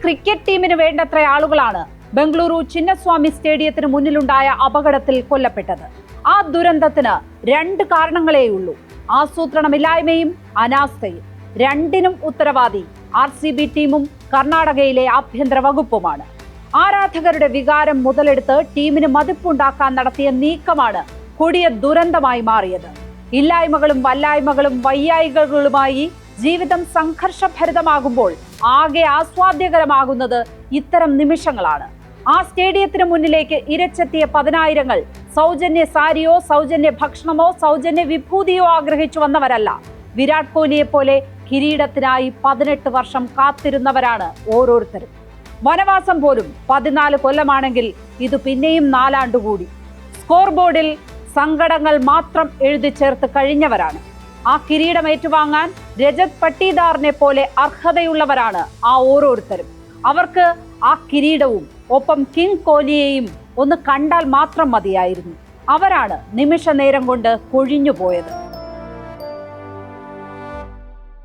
Cricket ടീമിന് വേണ്ടത്ര ആളുകളാണ് ബംഗളൂരു ചിന്നസ്വാമി സ്റ്റേഡിയത്തിന് മുന്നിലുണ്ടായ അപകടത്തിൽ കൊല്ലപ്പെട്ടത്. ആ ദുരന്തത്തിന് 2 കാരണങ്ങളേയുള്ളൂ: ആസൂത്രണമില്ലായ്മയും അനാസ്ഥയും. രണ്ടിനും ഉത്തരവാദി RCB ടീമും കർണാടകയിലെ ആഭ്യന്തര വകുപ്പുമാണ്. ആരാധകരുടെ വികാരം മുതലെടുത്ത് ടീമിന് മതിപ്പുണ്ടാക്കാൻ നടത്തിയ നീക്കമാണ് കൊടിയ ദുരന്തമായി മാറിയത്. ഇല്ലായ്മകളും വല്ലായ്മകളും വയ്യായികകളുമായി ജീവിതം സംഘർഷഭരിതമാകുമ്പോൾ ആകെ ആസ്വാദ്യകരമാകുന്നത് ഇത്തരം നിമിഷങ്ങളാണ്. ആ സ്റ്റേഡിയത്തിന് മുന്നിലേക്ക് ഇരച്ചെത്തിയ പതിനായിരങ്ങൾ സൗജന്യ സാരിയോ സൗജന്യ ഭക്ഷണമോ സൗജന്യ വിഭൂതിയോ ആഗ്രഹിച്ചു വന്നവരല്ല. വിരാട് കോഹ്ലിയെ പോലെ കിരീടത്തിനായി 18 വർഷം കാത്തിരുന്നവരാണ് ഓരോരുത്തരും. വനവാസം പോലും 14 കൊല്ലമാണെങ്കിൽ ഇത് പിന്നെയും 4 ആണ്ടുകൂടി. സ്കോർ ബോർഡിൽ സങ്കടങ്ങൾ മാത്രം എഴുതി ചേർത്ത് കഴിഞ്ഞവരാണ്. ആ കിരീടം ഏറ്റുവാങ്ങാൻ രജത് പട്ടീദാറിനെ പോലെ അർഹതയുള്ളവരാണ് ആ ഓരോരുത്തരും. അവർക്ക് ആ കിരീടവും ഒപ്പം കിങ് കോഹ്ലിയെയും ഒന്ന് കണ്ടാൽ മാത്രം മതിയായിരുന്നു. അവരാണ് നിമിഷ നേരം കൊണ്ട് കൊഴിഞ്ഞുപോയത്.